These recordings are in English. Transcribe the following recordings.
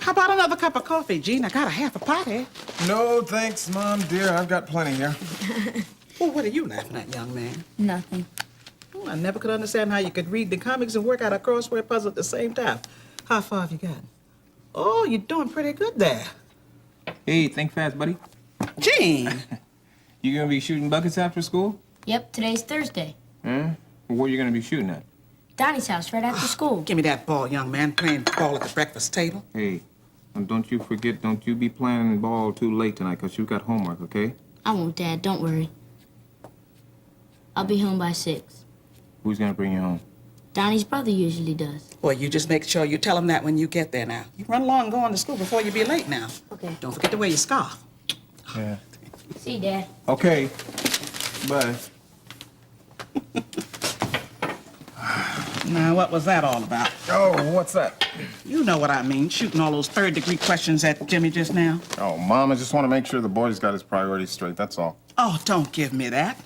How about another cup of coffee, Gene? I got a half a pot here. No, thanks, Mom, dear. I've got plenty here. Well, what are you laughing at, young man? Nothing. Oh, I never could understand how you could read the comics and work out a crossword puzzle at the same time. How far have you gotten? Oh, you're doing pretty good there. Hey, think fast, buddy. Gene! You gonna be shooting buckets after school? Yep, today's Thursday. Where you gonna be shooting at? Donnie's house right after school. Give me that ball, young man. Playing ball at the breakfast table. Hey, and don't you forget, don't you be playing ball too late tonight, 'cause you've got homework, okay? I won't, Dad. Don't worry. I'll be home by 6. Who's gonna bring you home? Donnie's brother usually does. Boy, you just make sure you tell him that when you get there now. You run along going to school before you be late now. Okay. Don't forget to wear your scarf. Yeah. See you, Dad. Okay. Bye. Now, what was that all about? Oh, what's that? You know what I mean, shooting all those third-degree questions at Jimmy just now. Oh, Mom, I just want to make sure the boy's got his priorities straight, that's all. Oh, don't give me that.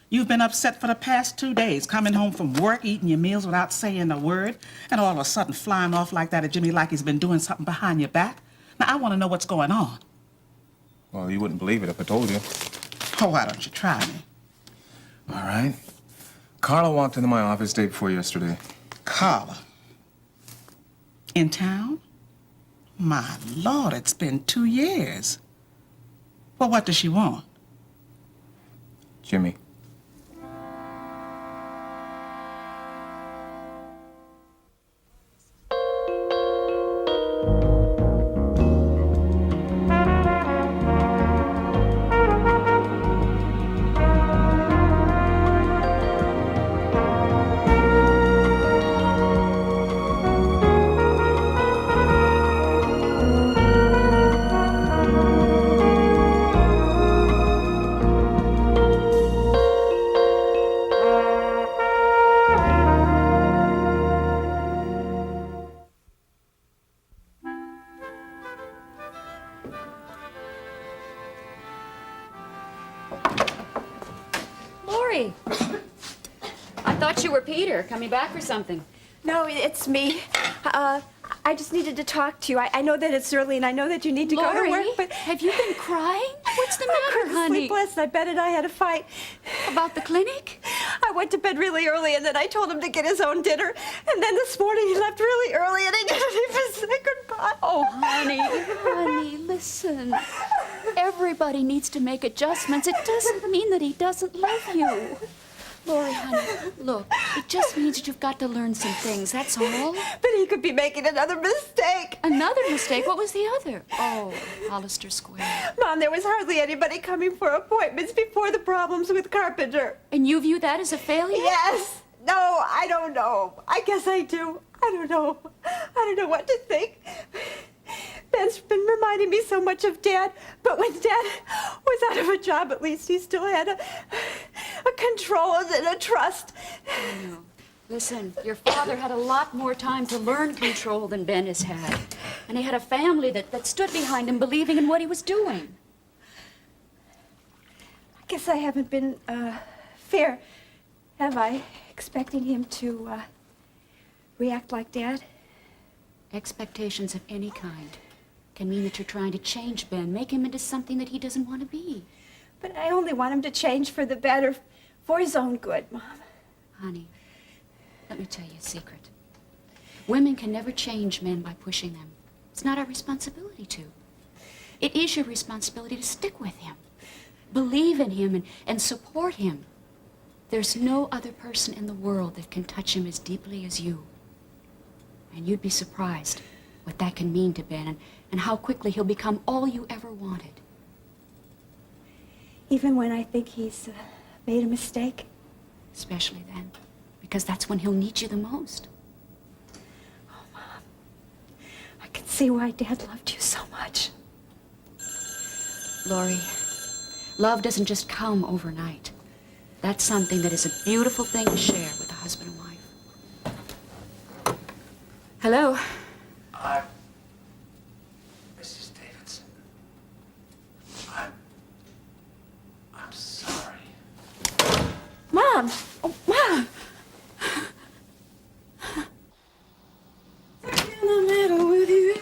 You've been upset for the past 2 days, coming home from work, eating your meals without saying a word, and all of a sudden flying off like that at Jimmy like he's been doing something behind your back. Now, I want to know what's going on. Well, you wouldn't believe it if I told you. Oh, why don't you try me? All right. Carla walked into my office day before yesterday. Carla. In town? My Lord, it's been 2 years. Well, what does she want? Jimmy. Lori, I thought you were Peter, coming back or something. No, it's me. I just needed to talk to you. I know that it's early, and I know that you need to go to Lori, work, but... have you been crying? What's the I matter, couldn't honey? sleep last night. Ben and I had a fight. About the clinic? I went to bed really early, and then I told him to get his own dinner. And then this morning he left really early, and he didn't even say goodbye. Oh, honey, listen. Everybody needs to make adjustments. It doesn't mean that he doesn't love you. Lori, honey, look, it just means that you've got to learn some things, that's all. But he could be making another mistake. Another mistake? What was the other? Oh, Hollister Square. Mom, there was hardly anybody coming for appointments before the problems with Carpenter. And you view that as a failure? Yes. No, I don't know. I guess I do. I don't know. I don't know what to think. Ben's been reminding me so much of Dad, but when Dad was out of a job, at least he still had a control and a trust. I know. Listen, your father had a lot more time to learn control than Ben has had. And he had a family that stood behind him, believing in what he was doing. I guess I haven't been fair, have I? Expecting him to react like Dad? Expectations of any kind can mean that you're trying to change Ben, make him into something that he doesn't want to be. But I only want him to change for the better, for his own good, Mom. Honey, let me tell you a secret. Women can never change men by pushing them. It's not our responsibility to. It is your responsibility to stick with him, believe in him, and support him. There's no other person in the world that can touch him as deeply as you. And you'd be surprised what that can mean to Ben and how quickly he'll become all you ever wanted. Even when I think he's made a mistake? Especially then, because that's when he'll need you the most. Oh, Mom, I can see why Dad loved you so much. Lori, love doesn't just come overnight. That's something that is a beautiful thing to share with a husband and wife. Hello? I'm Mrs. Davidson. I'm sorry. Mom! Oh, Mom! In the middle with you.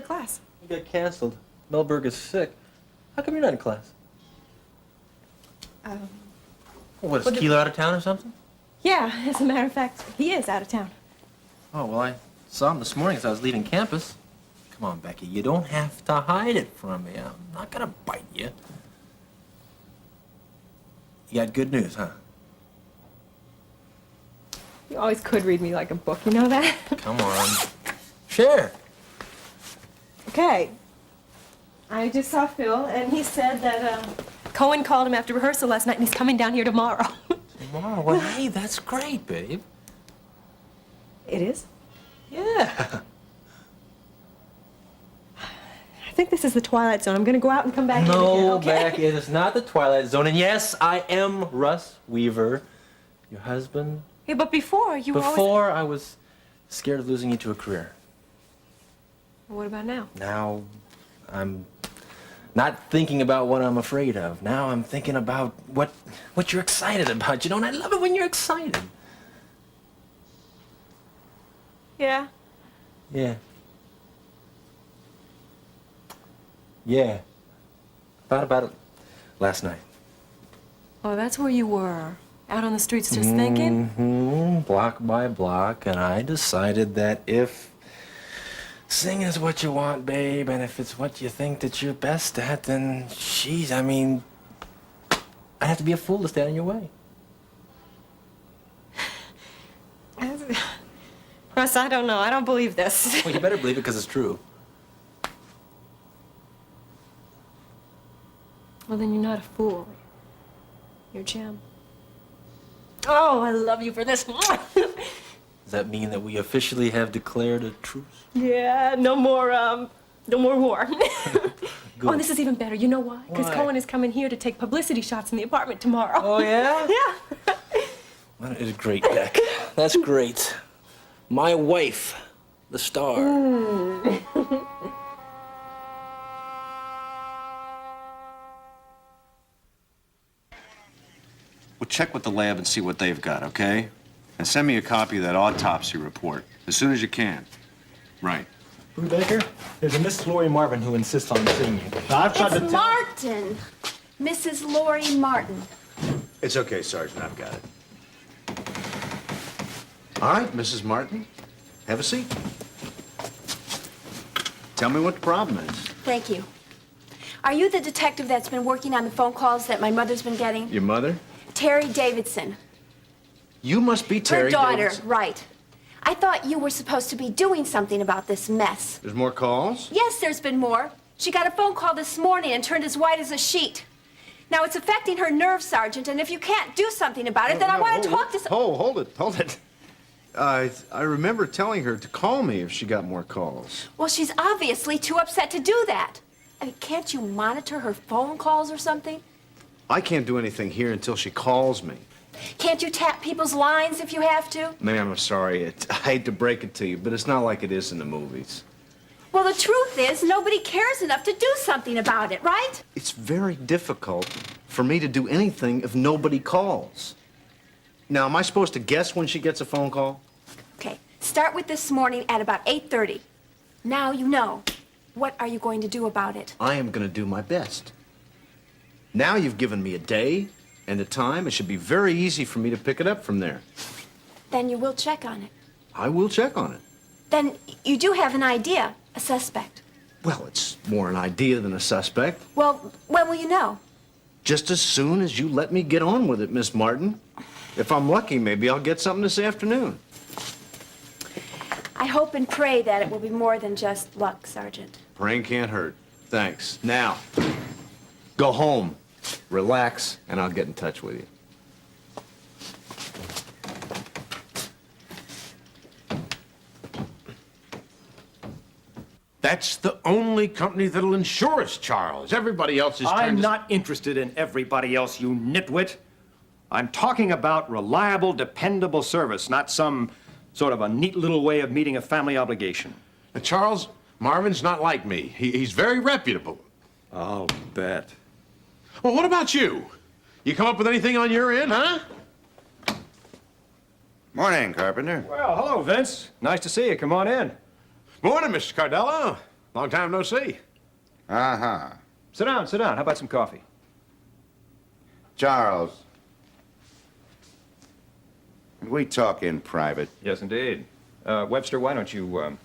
class. You got canceled. Melberg is sick. How come you're not in class? What, is Keeler out of town or something? Yeah, as a matter of fact, he is out of town. Oh, well, I saw him this morning as I was leaving campus. Come on, Becky, you don't have to hide it from me. I'm not gonna bite you. You got good news, huh? You always could read me like a book, you know that? Come on. Share. Okay. I just saw Phil, and he said that Cohen called him after rehearsal last night, and he's coming down here tomorrow. Tomorrow? Well, hey, that's great, babe. It is? Yeah. I think this is the Twilight Zone. I'm gonna go out and come back in again, No, okay? Becky, it is not the Twilight Zone. And yes, I am Russ Weaver, your husband. Yeah, but before, you were always... Before, I was scared of losing you to a career. What about now? Now, I'm not thinking about what I'm afraid of. Now I'm thinking about what you're excited about, you know, and I love it when you're excited. Yeah. Yeah. Yeah. Thought about it last night. Oh, that's where you were. Out on the streets just thinking? Mm-hmm. Block by block, and I decided that if singing is what you want, babe, and if it's what you think that you're best at, then, jeez, I mean, I'd have to be a fool to stand in your way. Russ, I don't know. I don't believe this. Well, you better believe it because it's true. Well, then you're not a fool. You're Jim. Oh, I love you for this. Does that mean that we officially have declared a truce? Yeah, no more war. Oh, Good. and this is even better. You know why? Because Why? Cohen is coming here to take publicity shots in the apartment tomorrow. Oh, yeah? Yeah. Well, it is great, Beck. That's great. My wife, the star. Well, check with the lab and see what they've got, okay? And send me a copy of that autopsy report as soon as you can. Right. Brubaker, there's a Miss Lori Marvin who insists on seeing you. Now, I've tried to It's tell... Martin. Mrs. Lori Martin. It's okay, Sergeant. I've got it. All right, Mrs. Martin, have a seat. Tell me what the problem is. Thank you. Are you the detective that's been working on the phone calls that my mother's been getting? Your mother? Terry Davidson. You must be Terry Her daughter, Davidson. right. I thought you were supposed to be doing something about this mess. There's more calls? Yes, there's been more. She got a phone call this morning and turned as white as a sheet. Now, it's affecting her nerves, Sergeant, and if you can't do something about it, then I want to talk to... Hold it. I remember telling her to call me if she got more calls. Well, she's obviously too upset to do that. I mean, can't you monitor her phone calls or something? I can't do anything here until she calls me. Can't you tap people's lines if you have to? Ma'am, I'm sorry. I hate to break it to you, but it's not like it is in the movies. Well, the truth is, nobody cares enough to do something about it, right? It's very difficult for me to do anything if nobody calls. Now, am I supposed to guess when she gets a phone call? Okay, start with this morning at about 8:30. Now you know. What are you going to do about it? I am going to do my best. Now you've given me a day and a time. It should be very easy for me to pick it up from there. Then you will check on it. I will check on it. Then you do have an idea, a suspect. Well, it's more an idea than a suspect. Well, when will you know? Just as soon as you let me get on with it, Miss Martin. If I'm lucky, maybe I'll get something this afternoon. I hope and pray that it will be more than just luck, Sergeant. Praying can't hurt. Thanks. Now, go home, relax, and I'll get in touch with you. That's the only company that'll insure us, Charles. Everybody else is I'm not interested in everybody else, you nitwit. I'm talking about reliable, dependable service, not some sort of a neat little way of meeting a family obligation. Charles, Marvin's not like me. He's very reputable. I'll bet. Well, what about you? You come up with anything on your end, huh? Morning, Carpenter. Well, hello, Vince. Nice to see you. Come on in. Morning, Mr. Cardello. Long time no see. Uh-huh. Sit down, sit down. How about some coffee? Charles, can we talk in private? Yes, indeed. Webster, why don't you,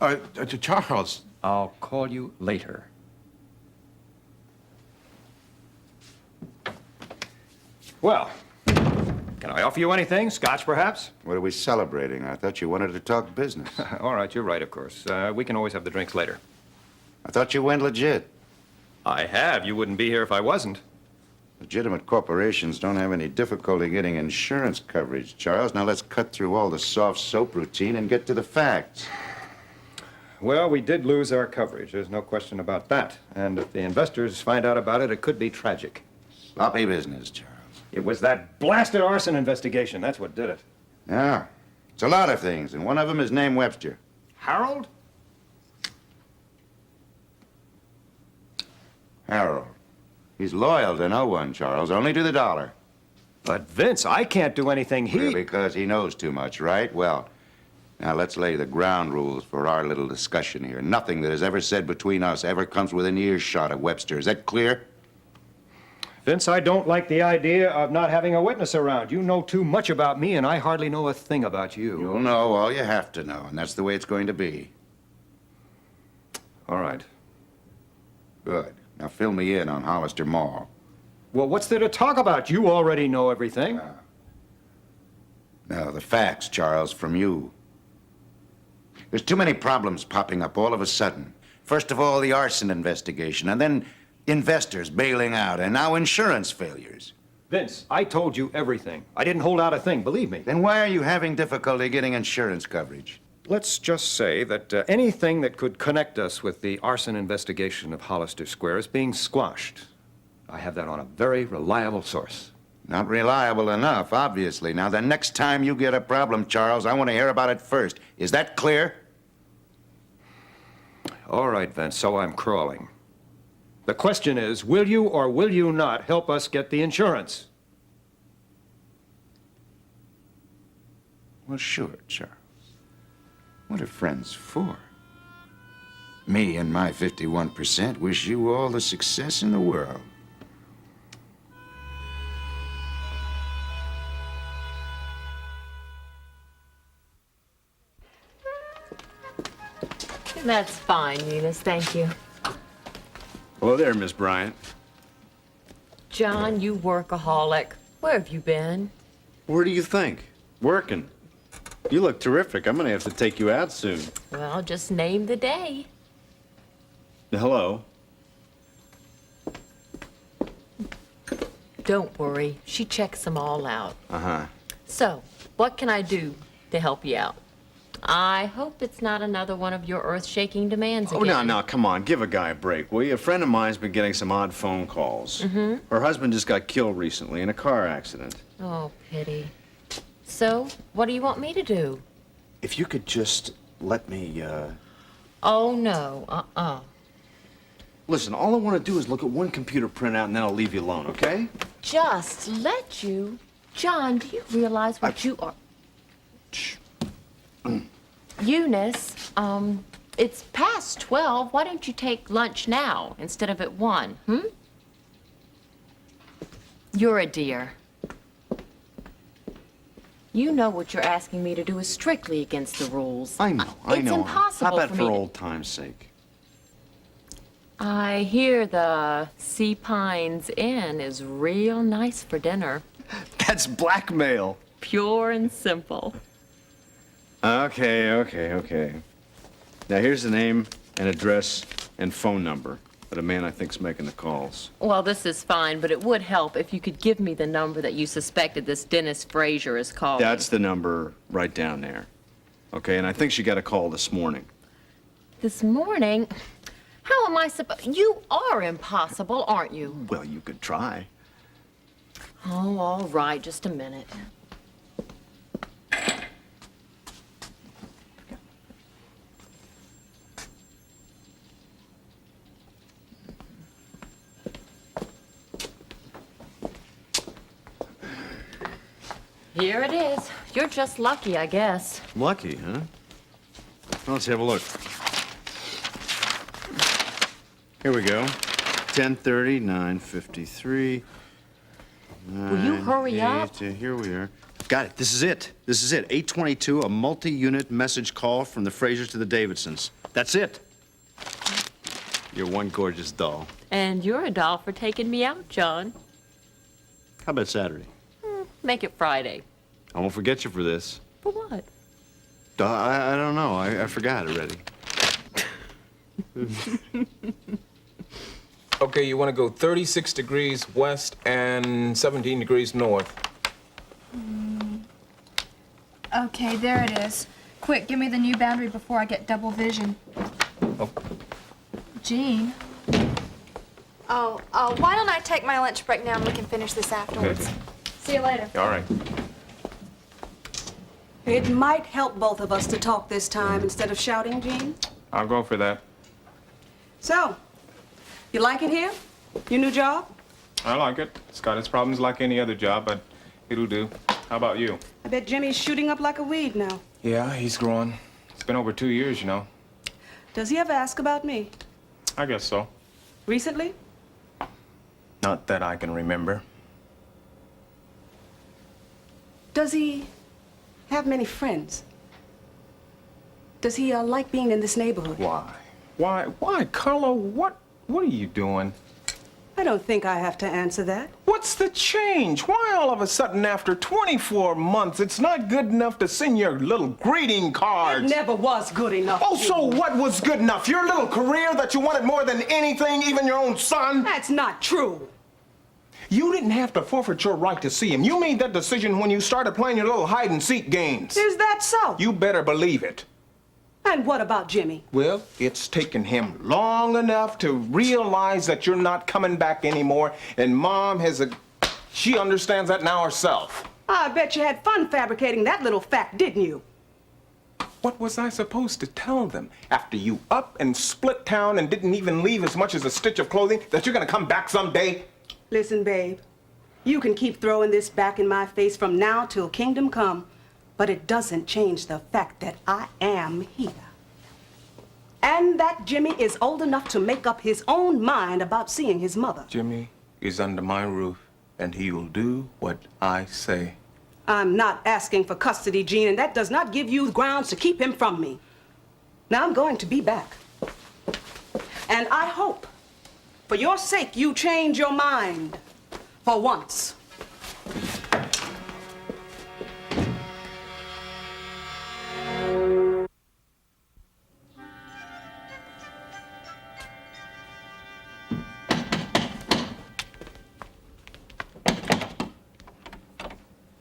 Charles. I'll call you later. Well, can I offer you anything? Scotch, perhaps? What are we celebrating? I thought you wanted to talk business. All right, you're right, of course. We can always have the drinks later. I thought you went legit. I have. You wouldn't be here if I wasn't. Legitimate corporations don't have any difficulty getting insurance coverage, Charles. Now let's cut through all the soft soap routine and get to the facts. Well, we did lose our coverage. There's no question about that. And if the investors find out about it, it could be tragic. Sloppy business, Charles. It was that blasted arson investigation. That's what did it. Yeah, it's a lot of things, and one of them is named Webster. Harold? Harold. He's loyal to no one, Charles, only to the dollar. But Vince, I can't do anything. Because he knows too much, right? Well, now let's lay the ground rules for our little discussion here. Nothing that is ever said between us ever comes within earshot of Webster. Is that clear? Vince, I don't like the idea of not having a witness around. You know too much about me, and I hardly know a thing about you. You'll know all you have to know, and that's the way it's going to be. All right. Good. Now fill me in on Hollister Mall. Well, what's there to talk about? You already know everything. Now, the facts, Charles, from you. There's too many problems popping up all of a sudden. First of all, the arson investigation, and then investors bailing out, and now insurance failures. Vince, I told you everything. I didn't hold out a thing, believe me. Then why are you having difficulty getting insurance coverage? Let's just say that anything that could connect us with the arson investigation of Hollister Square is being squashed. I have that on a very reliable source. Not reliable enough, obviously. Now, the next time you get a problem, Charles, I want to hear about it first. Is that clear? All right, Vince, so I'm crawling. The question is, will you or will you not help us get the insurance? Well, sure, Charles. What are friends for? Me and my 51% wish you all the success in the world. That's fine, Eunice, thank you. Hello there, Miss Bryant. John, you workaholic. Where have you been? Where do you think? Working. You look terrific. I'm gonna have to take you out soon. Well, just name the day. Hello? Don't worry, she checks them all out. Uh-huh. So, what can I do to help you out? I hope it's not another one of your earth-shaking demands again. Oh, no, come on. Give a guy a break, will you? A friend of mine's been getting some odd phone calls. Mm-hmm. Her husband just got killed recently in a car accident. Oh, pity. So, what do you want me to do? If you could just let me, Oh, no, Listen, all I want to do is look at one computer printout and then I'll leave you alone, okay? Just let you? John, do you realize what you are? Shh. Eunice, it's past 12. Why don't you take lunch now instead of at 1, You're a dear. You know what you're asking me to do is strictly against the rules. I know. It's impossible How about for for me to- old time's sake? I hear the Sea Pines Inn is real nice for dinner. That's blackmail. Pure and simple. Okay. Now, here's the name and address and phone number of the man I think's making the calls. Well, this is fine, but it would help if you could give me the number that you suspected this Dennis Frazier is calling. That's the number right down there. Okay, and I think she got a call this morning. This morning? How am I supposed... You are impossible, aren't you? Well, you could try. Oh, all right, just a minute. Here it is. You're just lucky, I guess. Lucky, huh? Well, let's have a look. Here we go. 10:30, 9:53. Will you hurry up? Here we are. Got it. This is it. This is it. 8:22, a multi-unit message call from the Frasers to the Davidsons. That's it. You're one gorgeous doll. And you're a doll for taking me out, John. How about Saturday? Make it Friday. I won't forget you for this. For what? I don't know. I forgot already. Okay, you want to go 36 degrees west and 17 degrees north. Okay, there it is. Quick, give me the new boundary before I get double vision. Oh. Gene. Oh, why don't I take my lunch break now and we can finish this afterwards? See you later. All right. It might help both of us to talk this time instead of shouting, Gene. I'll go for that. So, you like it here? Your new job? I like it. It's got its problems like any other job, but it'll do. How about you? I bet Jimmy's shooting up like a weed now. Yeah, he's growing. It's been over 2 years, you know. Does he ever ask about me? I guess so. Recently? Not that I can remember. Does he have many friends? Does he like being in this neighborhood? Why, Carlo? What are you doing? I don't think I have to answer that. What's the change? Why all of a sudden after 24 months it's not good enough to send your little greeting cards? It never was good enough. Oh, so what was good enough? Your little career that you wanted more than anything, even your own son? That's not true. You didn't have to forfeit your right to see him. You made that decision when you started playing your little hide-and-seek games. Is that so? You better believe it. And what about Jimmy? Well, it's taken him long enough to realize that you're not coming back anymore, and Mom she understands that now herself. I bet you had fun fabricating that little fact, didn't you? What was I supposed to tell them? After you up and split town and didn't even leave as much as a stitch of clothing, that you're gonna come back someday? Listen, babe, you can keep throwing this back in my face from now till kingdom come, but it doesn't change the fact that I am here. And that Jimmy is old enough to make up his own mind about seeing his mother. Jimmy is under my roof, and he will do what I say. I'm not asking for custody, Gene, and that does not give you grounds to keep him from me. Now I'm going to be back. And I hope, for your sake, you change your mind. For once.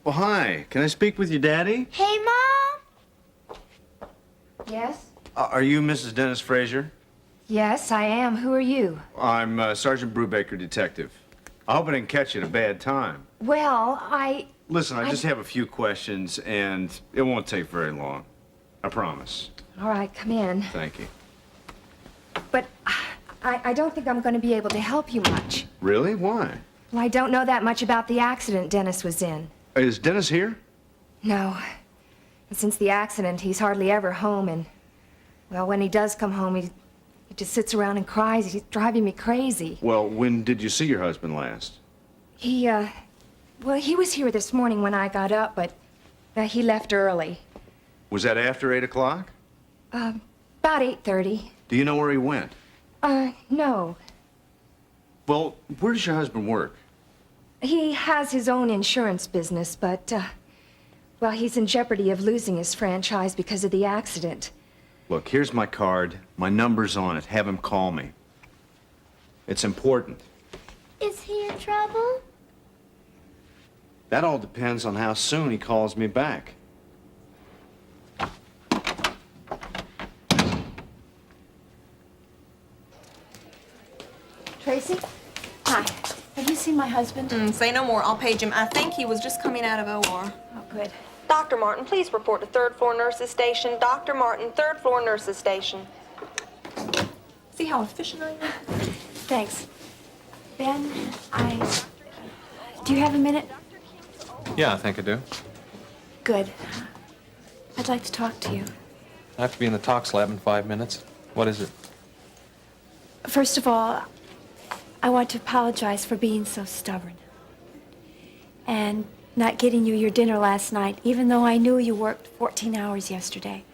Well, hi. Can I speak with your daddy? Hey, Mom! Yes? Are you Mrs. Dennis Fraser? Yes, I am. Who are you? I'm Sergeant Brubaker, detective. I hope I didn't catch you at a bad time. Well, Listen, I just have a few questions, and it won't take very long. I promise. All right, come in. Thank you. But I don't think I'm going to be able to help you much. Really? Why? Well, I don't know that much about the accident Dennis was in. Is Dennis here? No. And since the accident, he's hardly ever home, and, well, when he does come home, he just sits around and cries. He's driving me crazy. Well, when did you see your husband last? Well, he was here this morning when I got up, but he left early. Was that after 8 o'clock? About 8:30. Do you know where he went? No. Well, where does your husband work? He has his own insurance business, but, well, he's in jeopardy of losing his franchise because of the accident. Look, here's my card. My number's on it. Have him call me. It's important. Is he in trouble? That all depends on how soon he calls me back. Tracy? Hi. Have you seen my husband? Say no more. I'll page him. I think he was just coming out of OR. Oh, good. Dr. Martin, please report to third floor nurses station. Dr. Martin, third floor nurses station. See how efficient I am? Thanks. Ben, do you have a minute? Yeah, I think I do. Good. I'd like to talk to you. I have to be in the tox lab in 5 minutes. What is it? First of all, I want to apologize for being so stubborn and not getting you your dinner last night, even though I knew you worked 14 hours yesterday.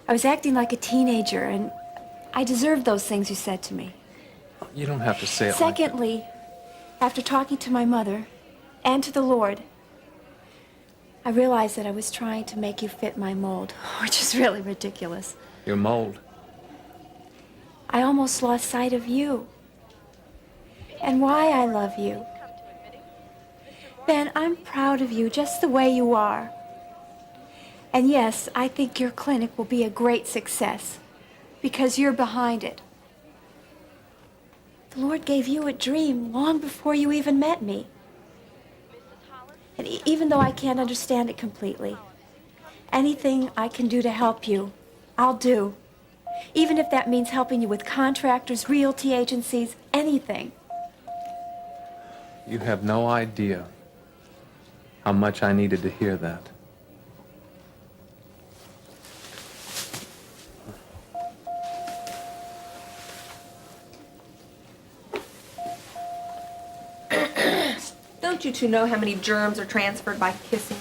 I was acting like a teenager, and I deserved those things you said to me. You don't have to say it Secondly, after talking to my mother and to the Lord, I realized that I was trying to make you fit my mold, which is really ridiculous. like your mold. I almost lost sight of you and why I love you. Ben, I'm proud of you just the way you are. And yes, I think your clinic will be a great success because you're behind it. The Lord gave you a dream long before you even met me. And even though I can't understand it completely, anything I can do to help you, I'll do. Even if that means helping you with contractors, realty agencies, anything. You have no idea how much I needed to hear that. Don't you two know how many germs are transferred by kissing?